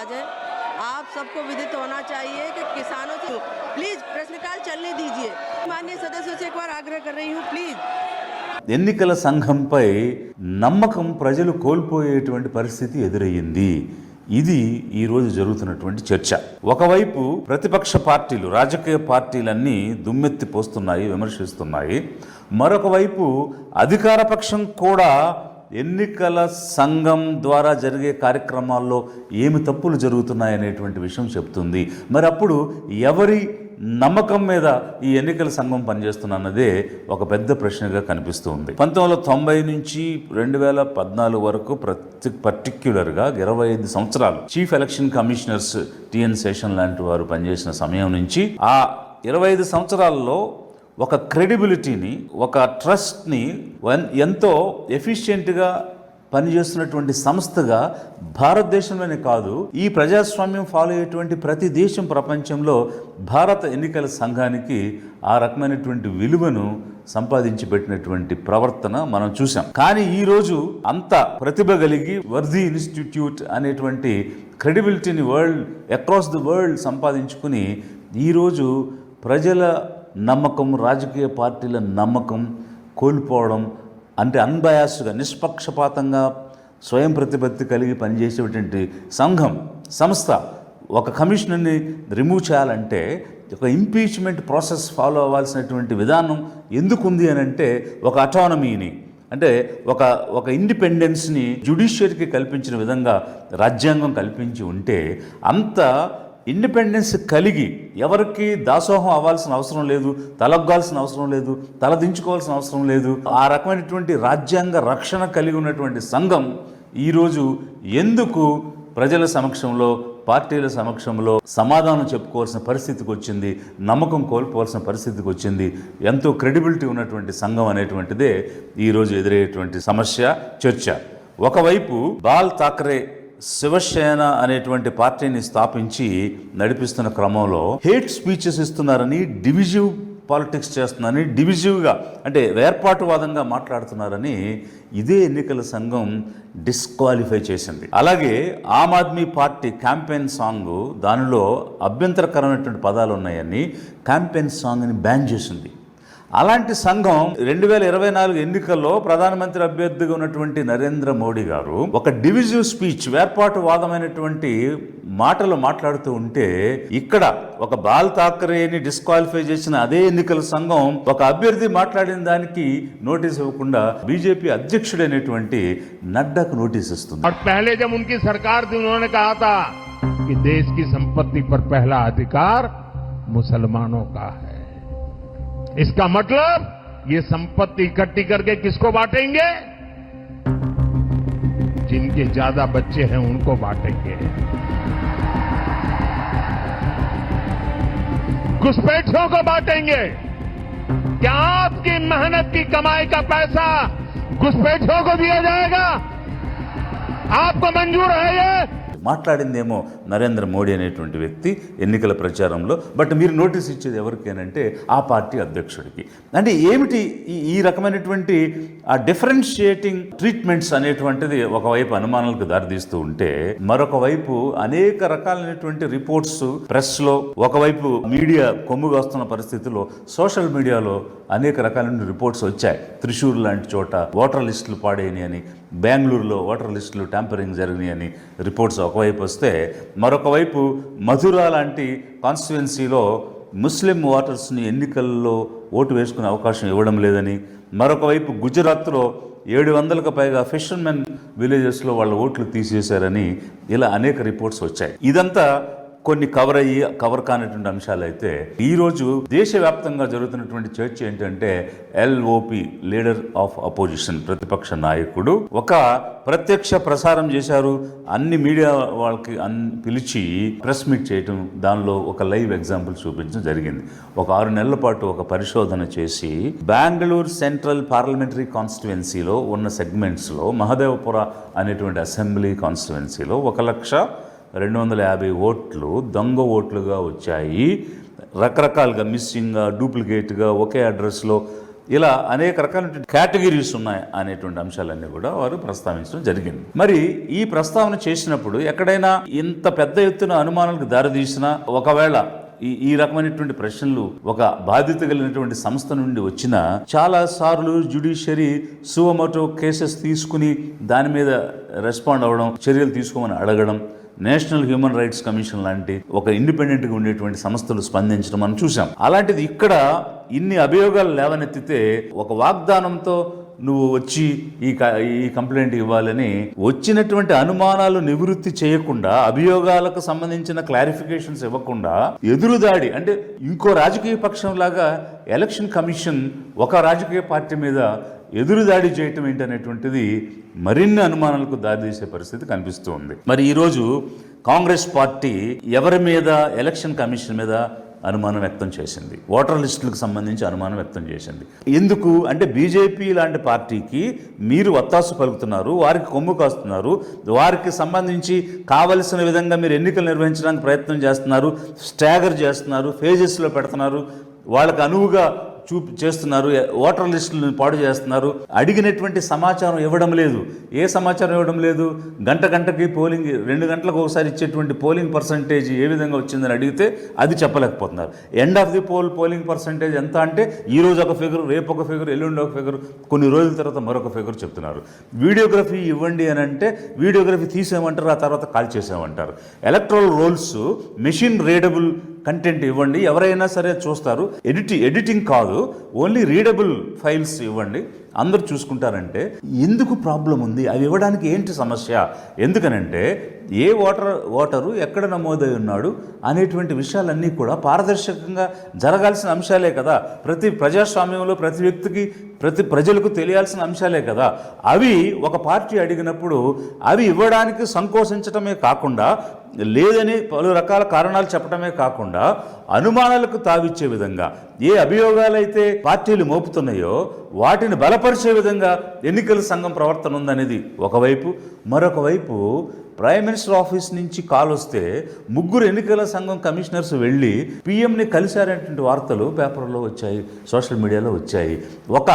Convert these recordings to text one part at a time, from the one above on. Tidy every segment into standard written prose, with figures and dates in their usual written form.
समाज है। आप सबको विदित होना चाहिए कि किसानों से प्लीज प्रश्नकाल चलने दीजिए। माननीय सदस्यों से एक बार आग्रह कर रही हूँ, प्लीज। ఎన్నికల సంఘంపై నమ్మకం ప్రజలు కోల్పోయేటువంటి పరిస్థితి ఎదురయ్యింది. ఇది ఈరోజు జరుగుతున్నటువంటి చర్చ. ఒకవైపు ప్రతిపక్ష పార్టీలు, రాజకీయ పార్టీలన్నీ దుమ్మెత్తి పోస్తున్నాయి, విమర్శిస్తున్నాయి. మరొక వైపు అధికార పక్షం కూడా ఎన్నికల సంఘం ద్వారా జరిగే కార్యక్రమాల్లో ఏమి తప్పులు జరుగుతున్నాయనేటువంటి విషయం చెప్తుంది. మరి అప్పుడు ఎవరి నమ్మకం మీద ఈ ఎన్నికల సంఘం పనిచేస్తున్నదే ఒక పెద్ద ప్రశ్నగా కనిపిస్తూ ఉంది. 1990 నుంచి 2014 వరకు పర్టిక్యులర్గా 25 సంవత్సరాలు chief election commissioners TN Seshan లాంటి వారు పనిచేసిన సమయం నుంచి ఆ 25 సంవత్సరాల్లో ఒక క్రెడిబిలిటీని, ఒక ట్రస్ట్ని ఎంతో ఎఫిషియెంట్గా పనిచేస్తున్నటువంటి సంస్థగా భారతదేశంలోనే కాదు, ఈ ప్రజాస్వామ్యం ఫాలో అయ్యేటువంటి ప్రతి దేశం ప్రపంచంలో భారత ఎన్నికల సంఘానికి ఆ రకమైనటువంటి విలువను సంపాదించి పెట్టినటువంటి ప్రవర్తన మనం చూసాం. కానీ ఈరోజు అంత ప్రతిభ కలిగి వర్ధీ ఇన్స్టిట్యూట్ అనేటువంటి క్రెడిబిలిటీని అక్రాస్ ది వరల్డ్ సంపాదించుకుని ఈరోజు ప్రజల నమ్మకం, రాజకీయ పార్టీల నమ్మకం కోల్పోవడం అంటే అన్బయాస్గా, నిష్పక్షపాతంగా స్వయం ప్రతిపత్తి కలిగి పనిచేసేటువంటి సంస్థ ఒక కమిషనర్ని రిమూవ్ చేయాలంటే ఒక ఇంపీచ్మెంట్ ప్రాసెస్ ఫాలో అవ్వాల్సినటువంటి విధానం ఎందుకుంది అని అంటే ఒక అటానమీని, అంటే ఒక ఇండిపెండెన్స్ని జ్యుడిషియరీకి కల్పించిన విధంగా రాజ్యాంగం కల్పించి ఉంటే అంత ఇండిపెండెన్స్ కలిగి ఎవరికి దాసోహం అవ్వాల్సిన అవసరం లేదు, తలొగ్గాల్సిన అవసరం లేదు, తలదించుకోవాల్సిన అవసరం లేదు. ఆ రకమైనటువంటి రాజ్యాంగ రక్షణ కలిగి ఉన్నటువంటి సంఘం ఈరోజు ఎందుకు ప్రజల సమక్షంలో, పార్టీల సమక్షంలో సమాధానం చెప్పుకోవాల్సిన పరిస్థితికి వచ్చింది, నమ్మకం కోల్పోవాల్సిన పరిస్థితికి వచ్చింది? ఎంతో క్రెడిబిలిటీ ఉన్నటువంటి సంఘం అనేటువంటిదే ఈరోజు ఎదురయ్యేటువంటి సమస్య, చర్చ. ఒకవైపు బాల్ ఠాక్రే శివసేన అనేటువంటి పార్టీని స్థాపించి నడిపిస్తున్న క్రమంలో హేట్ స్పీచెస్ ఇస్తున్నారని, డివిజివ్ పాలిటిక్స్ చేస్తున్నారని, డివిజివ్గా అంటే వేర్పాటువాదంగా మాట్లాడుతున్నారని ఇదే ఎన్నికల సంఘం డిస్క్వాలిఫై చేసింది. అలాగే Aam Aadmi party campaign song, దానిలో అభ్యంతరకరమైనటువంటి పదాలు ఉన్నాయని క్యాంపెయిన్ సాంగ్ని బ్యాన్ చేసింది. అలాంటి సంఘం 2024 ఎన్నికల్లో ప్రధానమంత్రి అభ్యర్థిగా ఉన్నటువంటి నరేంద్ర మోడీ గారు ఒక డివిజివ్ స్పీచ్, వేర్పాటువాదమైనటువంటి మాటలు మాట్లాడుతూ ఉంటే ఇక్కడ ఒక బాల్ ఠాక్రేని డిస్క్వాలిఫై చేసిన అదే ఎన్నికల సంఘం ఒక అభ్యర్థి మాట్లాడిన దానికి నోటీస్ ఇవ్వకుండా బీజేపీ అధ్యక్షుడైనటువంటి నడ్డాకు నోటీస్ ఇస్తుంది. पहले जब उनकी सरकार थी उन्होंने कहा था कि देश की संपत्ति पर पहला अधिकार मुसलमानों का है। इसका मतलब ये संपत्ति इकट्ठी करके किसको बांटेंगे? जिनके ज्यादा बच्चे हैं उनको बांटेंगे, घुसपैठियों को बांटेंगे। क्या आपकी मेहनत की कमाई का पैसा घुसपैठियों को दिया जाएगा? आपको मंजूर है ये? మాట్లాడిందేమో నరేంద్ర మోడీ అనేటువంటి వ్యక్తి ఎన్నికల ప్రచారంలో, బట్ మీరు నోటీస్ ఇచ్చేది ఎవరికేనంటే ఆ పార్టీ అధ్యక్షుడికి. అంటే ఏమిటి ఈ రకమైనటువంటి ఆ డిఫరెన్షియేటింగ్ ట్రీట్మెంట్స్ అనేటువంటిది ఒకవైపు అనుమానాలకు దారితీస్తూ ఉంటే, మరొక వైపు అనేక రకాలైనటువంటి రిపోర్ట్స్ ప్రెస్లో, ఒకవైపు మీడియా కొమ్ముగా వస్తున్న పరిస్థితుల్లో సోషల్ మీడియాలో అనేక రకాలైన రిపోర్ట్స్ వచ్చాయి. త్రిశూర్ లాంటి చోట ఓటర్ లిస్టులు పాడేయని అని, బెంగళూరులో ఓటర్ లిస్టులు ట్యాంపరింగ్ జరిగినాయి అని రిపోర్ట్స్ ఒకవైపు వస్తే, మరొక వైపు మధుర లాంటి కాన్స్టిట్యుయెన్సీలో ముస్లిం ఓటర్స్ని ఎన్నికల్లో ఓటు వేసుకునే అవకాశం ఇవ్వడం లేదని, మరొక వైపు గుజరాత్లో 700కు పైగా ఫిషర్మెన్ విలేజెస్లో వాళ్ళ ఓట్లు తీసేశారని ఇలా అనేక రిపోర్ట్స్ వచ్చాయి. ఇదంతా కొన్ని కవర్ కానటువంటి అంశాలు అయితే, ఈరోజు దేశవ్యాప్తంగా జరుగుతున్నటువంటి చర్చ ఏంటంటే ఎల్ఓపి, లీడర్ ఆఫ్ అపోజిషన్, ప్రతిపక్ష నాయకుడు ఒక ప్రత్యక్ష ప్రసారం చేశారు. అన్ని మీడియా వాళ్ళకి పిలిచి ప్రెస్ మీట్ చేయటం, దానిలో ఒక లైవ్ ఎగ్జాంపుల్ చూపించడం జరిగింది. ఒక 6 నెలల పాటు ఒక పరిశోధన చేసి బెంగళూరు సెంట్రల్ పార్లమెంటరీ కాన్స్టిట్యుయెన్సీలో ఉన్న సెగ్మెంట్స్లో మహదేవపుర అనేటువంటి అసెంబ్లీ కాన్స్టిట్యుయెన్సీలో 1,250,000 ఓట్లు దొంగ ఓట్లుగా వచ్చాయి. రకరకాలుగా మిస్సింగ్గా, డూప్లికేట్గా, ఒకే అడ్రస్లో ఇలా అనేక రకాలైన కేటగిరీస్ ఉన్నాయి అనేటువంటి అంశాలన్నీ కూడా వారు ప్రస్తావించడం జరిగింది. మరి ఈ ప్రస్తావన చేసినప్పుడు ఎక్కడైనా ఇంత పెద్ద ఎత్తున అనుమానాలకు దారితీసినా, ఒకవేళ ఈ రకమైనటువంటి ప్రశ్నలు ఒక బాధ్యత కలిగినటువంటి సంస్థ నుండి వచ్చిన చాలా సార్లు జ్యుడిషియరీ సువమోటో కేసెస్ తీసుకుని దాని మీద రెస్పాండ్ అవ్వడం, చర్యలు తీసుకోమని అడగడం, నేషనల్ హ్యూమన్ రైట్స్ కమిషన్ లాంటి ఒక ఇండిపెండెంట్గా ఉండేటువంటి సంస్థలు స్పందించడం మనం చూసాం. అలాంటిది ఇక్కడ ఇన్ని అభియోగాలు లేవనెత్తితే ఒక వాగ్దానంతో నువ్వు వచ్చి ఈ కంప్లైంట్ ఇవ్వాలని వచ్చినటువంటి అనుమానాలు నివృత్తి చేయకుండా, అభియోగాలకు సంబంధించిన క్లారిఫికేషన్స్ ఇవ్వకుండా ఎదురుదాడి, అంటే ఇంకో రాజకీయ పక్షం లాగా ఎలక్షన్ కమిషన్ ఒక రాజకీయ పార్టీ మీద ఎదురుదాడి చేయటం ఏంటనేటువంటిది మరిన్ని అనుమానాలకు దారితీసే పరిస్థితి కనిపిస్తూ ఉంది. మరి ఈరోజు కాంగ్రెస్ పార్టీ ఎవరి మీద, ఎలక్షన్ కమిషన్ మీద అనుమానం వ్యక్తం చేసింది, ఓటర్ లిస్టులకు సంబంధించి అనుమానం వ్యక్తం చేసింది. ఎందుకు అంటే బీజేపీ లాంటి పార్టీకి మీరు వత్తాసు పలుకుతున్నారు, వారికి కొమ్ము కాస్తున్నారు, వారికి సంబంధించి కావలసిన విధంగా మీరు ఎన్నికలు నిర్వహించడానికి ప్రయత్నం చేస్తున్నారు, స్టాగర్ చేస్తున్నారు, ఫేజెస్లో పెడుతున్నారు, వాళ్ళకు అనువుగా చేస్తున్నారు, ఓటర్ లిస్టులను పాడు చేస్తున్నారు. అడిగినటువంటి సమాచారం ఇవ్వడం లేదు. ఏ సమాచారం ఇవ్వడం లేదు? గంటకి పోలింగ్ 2 గంటలకు ఒకసారి ఇచ్చేటువంటి పోలింగ్ పర్సంటేజ్ ఏ విధంగా వచ్చిందని అడిగితే అది చెప్పలేకపోతున్నారు. End of the polling percentage ఎంత అంటే ఈ రోజు ఒక ఫిగర్, రేపు ఒక ఫిగర్, ఎల్లుండి ఒక ఫిగర్, కొన్ని రోజుల తర్వాత మరొక ఫిగర్ చెప్తున్నారు. వీడియోగ్రఫీ ఇవ్వండి అని అంటే వీడియోగ్రఫీ తీసేయమంటారు, ఆ తర్వాత కాల్ చేసేయమంటారు. Electoral rolls machine readable content ఇవ్వండి, ఎవరైనా సరే చూస్తారు. ఎడిటింగ్ కాదు, ఓన్లీ రీడబుల్ ఫైల్స్ ఇవ్వండి, అందరూ చూసుకుంటారంటే ఎందుకు ప్రాబ్లం ఉంది? అవి ఇవ్వడానికి ఏంటి సమస్య? ఎందుకనంటే ఏ ఓటరు ఎక్కడ నమోదై ఉన్నాడు అనేటువంటి విషయాలన్నీ కూడా పారదర్శకంగా జరగాల్సిన అంశాలే కదా. ప్రతి ప్రజాస్వామ్యంలో ప్రతి వ్యక్తికి, ప్రతి ప్రజలకు తెలియాల్సిన అంశాలే కదా. అవి ఒక పార్టీ అడిగినప్పుడు అవి ఇవ్వడానికి సంకోచించటమే కాకుండా, లేదని పలు రకాల కారణాలు చెప్పడమే కాకుండా, అనుమానాలకు తావిచ్చే విధంగా ఏ అభియోగాలైతే పార్టీలు మోపుతున్నాయో వాటిని బలపరిచే విధంగా ఎన్నికల సంఘం ప్రవర్తన ఉందనేది ఒకవైపు. మరొక వైపు ప్రైమ్ మినిస్టర్ ఆఫీస్ నుంచి కాల్ వస్తే 3 ఎన్నికల సంఘం కమిషనర్స్ వెళ్ళి పీఎంని కలిశారనేటువంటి వార్తలు పేపర్లో వచ్చాయి, సోషల్ మీడియాలో వచ్చాయి. ఒక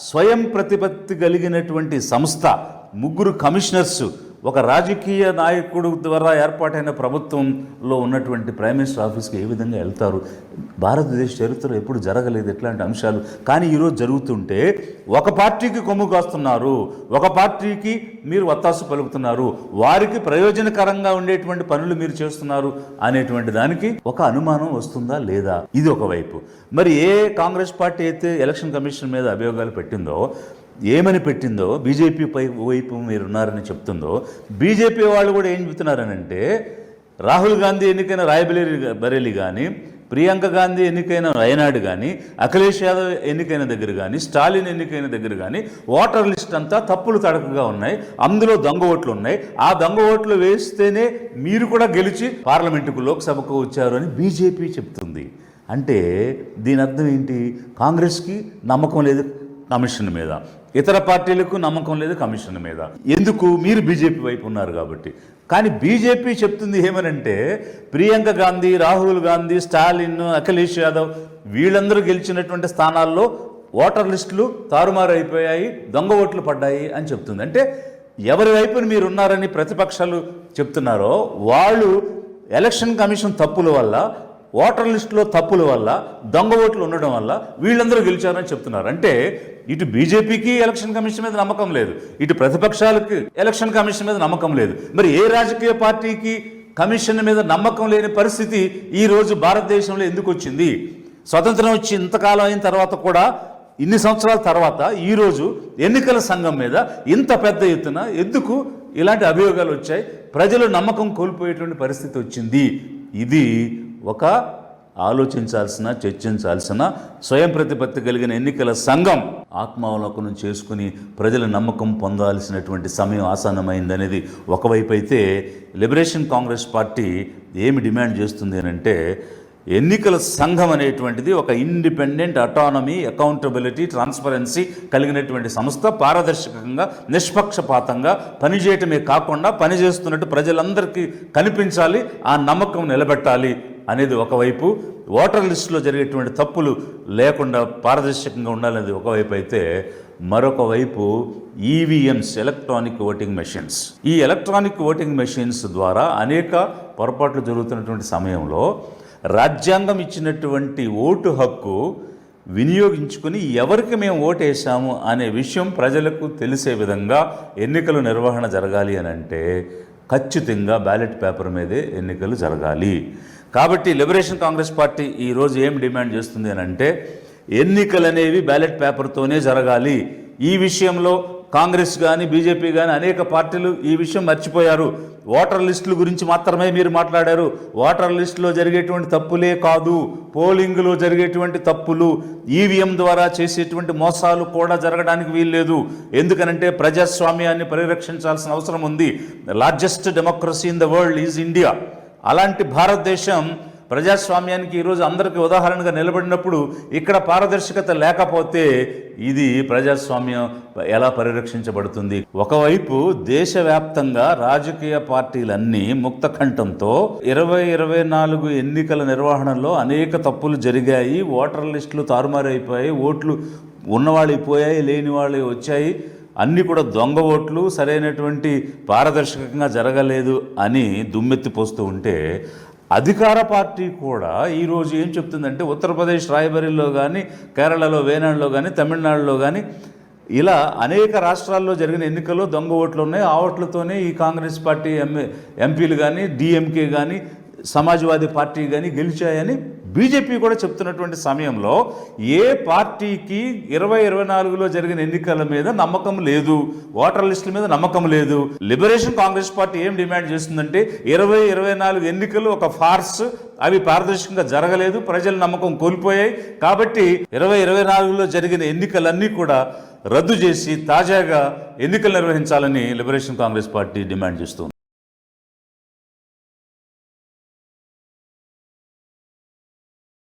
స్వయం ప్రతిపత్తి కలిగినటువంటి సంస్థ, 3 కమిషనర్స్, ఒక రాజకీయ నాయకుడు ద్వారా ఏర్పాటైన ప్రభుత్వంలో ఉన్నటువంటి ప్రైమ్ మినిస్టర్ ఆఫీస్కి ఏ విధంగా వెళ్తారు? భారతదేశ చరిత్రలో ఎప్పుడు జరగలేదు ఇట్లాంటి అంశాలు. కానీ ఈరోజు జరుగుతుంటే ఒక పార్టీకి కొమ్ము కాస్తున్నారు, ఒక పార్టీకి మీరు వత్తాసు పలుకుతున్నారు, వారికి ప్రయోజనకరంగా ఉండేటువంటి పనులు మీరు చేస్తున్నారు అనేటువంటి దానికి ఒక అనుమానం వస్తుందా లేదా? ఇది ఒకవైపు. మరి ఏ కాంగ్రెస్ పార్టీ అయితే ఎలక్షన్ కమిషన్ మీద అభియోగాలు పెట్టిందో, ఏమని పెట్టిందో, బీజేపీ వైపు మీరున్నారని చెప్తుందో, బీజేపీ వాళ్ళు కూడా ఏం చెబుతున్నారనంటే, రాహుల్ గాంధీ ఎన్నికైన రాయ్బరేలీ కానీ, ప్రియాంక గాంధీ ఎన్నికైన వయనాడు కానీ, అఖిలేష్ యాదవ్ ఎన్నికైన దగ్గర కానీ, స్టాలిన్ ఎన్నికైన దగ్గర కానీ ఓటర్ లిస్ట్ అంతా తప్పులు తడకగా ఉన్నాయి, అందులో దొంగ ఓట్లు ఉన్నాయి. ఆ దొంగ ఓట్లు వేస్తేనే మీరు కూడా గెలిచి పార్లమెంటుకు, లోక్సభకు వచ్చారు అని బీజేపీ చెప్తుంది. అంటే దీని అర్థం ఏంటి? కాంగ్రెస్కి నమ్మకం లేదు కమిషన్ మీద, ఇతర పార్టీలకు నమ్మకం లేదు కమిషన్ మీద. ఎందుకు? మీరు బీజేపీ వైపు ఉన్నారు కాబట్టి. కానీ బీజేపీ చెప్తుంది ఏమనంటే, ప్రియాంక గాంధీ, రాహుల్ గాంధీ, స్టాలిన్, అఖిలేష్ యాదవ్ వీళ్ళందరూ గెలిచినటువంటి స్థానాల్లో ఓటర్ లిస్టులు తారుమారు అయిపోయాయి, దొంగ ఓట్లు పడ్డాయి అని చెప్తుంది. అంటే ఎవరి వైపున మీరు ఉన్నారని ప్రతిపక్షాలు చెప్తున్నారో వాళ్ళు ఎలక్షన్ కమిషన్ తప్పుల వల్ల, ఓటర్ లిస్టులో తప్పుల వల్ల, దొంగ ఓట్లు ఉండడం వల్ల వీళ్ళందరూ గెలిచారని చెప్తున్నారు. అంటే ఇటు బీజేపీకి ఎలక్షన్ కమిషన్ మీద నమ్మకం లేదు, ఇటు ప్రతిపక్షాలకి ఎలక్షన్ కమిషన్ మీద నమ్మకం లేదు. మరి ఏ రాజకీయ పార్టీకి కమిషన్ మీద నమ్మకం లేని పరిస్థితి ఈరోజు భారతదేశంలో ఎందుకు వచ్చింది? స్వతంత్రం వచ్చి ఇంతకాలం అయిన తర్వాత కూడా, ఇన్ని సంవత్సరాల తర్వాత ఈరోజు ఎన్నికల సంఘం మీద ఇంత పెద్ద ఎత్తున ఎందుకు ఇలాంటి అభియోగాలు వచ్చాయి? ప్రజలు నమ్మకం కోల్పోయేటువంటి పరిస్థితి వచ్చింది. ఇది ఒక ఆలోచించాల్సిన, చర్చించాల్సిన, స్వయం ప్రతిపత్తి కలిగిన ఎన్నికల సంఘం ఆత్మావలోకనం చేసుకుని ప్రజల నమ్మకం పొందాల్సినటువంటి సమయం ఆసన్నమైందనేది ఒకవైపు అయితే, లిబరేషన్ కాంగ్రెస్ పార్టీ ఏమి డిమాండ్ చేస్తుంది అని అంటే, ఎన్నికల సంఘం అనేటువంటిది ఒక ఇండిపెండెంట్, అటానమీ, అకౌంటబిలిటీ, ట్రాన్స్పరెన్సీ కలిగినటువంటి సంస్థ, పారదర్శకంగా, నిష్పక్షపాతంగా పనిచేయటమే కాకుండా పనిచేస్తున్నట్టు ప్రజలందరికీ కనిపించాలి, ఆ నమ్మకం నిలబెట్టాలి అనేది ఒకవైపు, ఓటర్ లిస్టులో జరిగేటువంటి తప్పులు లేకుండా పారదర్శకంగా ఉండాలనేది ఒకవైపు అయితే, మరొక వైపు ఈవీఎంస్, ఎలక్ట్రానిక్ ఓటింగ్ మెషిన్స్. ఈ ఎలక్ట్రానిక్ ఓటింగ్ మెషిన్స్ ద్వారా అనేక పొరపాట్లు జరుగుతున్నటువంటి సమయంలో రాజ్యాంగం ఇచ్చినటువంటి ఓటు హక్కు వినియోగించుకుని ఎవరికి మేము ఓటేసాము అనే విషయం ప్రజలకు తెలిసే విధంగా ఎన్నికల నిర్వహణ జరగాలి అని అంటే ఖచ్చితంగా బ్యాలెట్ పేపర్ మీదే ఎన్నికలు జరగాలి. కాబట్టి లిబరేషన్ కాంగ్రెస్ పార్టీ ఈరోజు ఏం డిమాండ్ చేస్తుంది అని అంటే, ఎన్నికలు అనేవి బ్యాలెట్ పేపర్తోనే జరగాలి. ఈ విషయంలో కాంగ్రెస్ కానీ బీజేపీ కానీ అనేక పార్టీలు ఈ విషయం మర్చిపోయారు. ఓటర్ లిస్టుల గురించి మాత్రమే మీరు మాట్లాడారు. ఓటర్ లిస్టులో జరిగేటువంటి తప్పులే కాదు, పోలింగ్లో జరిగేటువంటి తప్పులు, ఈవీఎం ద్వారా చేసేటువంటి మోసాలు కూడా జరగడానికి వీల్లేదు. ఎందుకనంటే ప్రజాస్వామ్యాన్ని పరిరక్షించాల్సిన అవసరం ఉంది. Largest democracy in the world is India. అలాంటి భారతదేశం ప్రజాస్వామ్యానికి ఈరోజు అందరికీ ఉదాహరణగా నిలబడినప్పుడు ఇక్కడ పారదర్శకత లేకపోతే ఇది ప్రజాస్వామ్యం ఎలా పరిరక్షించబడుతుంది? ఒకవైపు దేశవ్యాప్తంగా రాజకీయ పార్టీలన్నీ ముక్త కంఠంతో 2024 ఎన్నికల నిర్వహణలో అనేక తప్పులు జరిగాయి, ఓటర్ లిస్టులు తారుమారైపోయాయి, ఓట్లు ఉన్నవాళ్ళు పోయాయి, లేని వాళ్ళు వచ్చాయి, అన్నీ కూడా దొంగ ఓట్లు, సరైనటువంటి పారదర్శకంగా జరగలేదు అని దుమ్మెత్తిపోస్తూ ఉంటే, అధికార పార్టీ కూడా ఈరోజు ఏం చెప్తుందంటే, ఉత్తరప్రదేశ్ రాయ్బరేలీలో కానీ, కేరళలో వేనాడులో కానీ, తమిళనాడులో కానీ ఇలా అనేక రాష్ట్రాల్లో జరిగిన ఎన్నికల్లో దొంగ ఓట్లు ఉన్నాయి. ఆ ఓట్లతోనే ఈ కాంగ్రెస్ పార్టీ ఎంపీలు కానీ, డిఎంకే కానీ, సమాజ్వాదీ పార్టీ కానీ గెలిచాయని బీజేపీ కూడా చెప్తున్నటువంటి సమయంలో ఏ పార్టీకి 2024లో జరిగిన ఎన్నికల మీద నమ్మకం లేదు, ఓటర్ లిస్టుల మీద నమ్మకం లేదు. లిబరేషన్ కాంగ్రెస్ పార్టీ ఏం డిమాండ్ చేస్తుందంటే, 2024 ఎన్నికలు ఒక ఫార్స్, అవి పారదర్శకంగా జరగలేదు, ప్రజల నమ్మకం కోల్పోయాయి. కాబట్టి 2024లో జరిగిన ఎన్నికలన్నీ కూడా రద్దు చేసి తాజాగా ఎన్నికలు నిర్వహించాలని లిబరేషన్ కాంగ్రెస్ పార్టీ డిమాండ్ చేస్తుంది.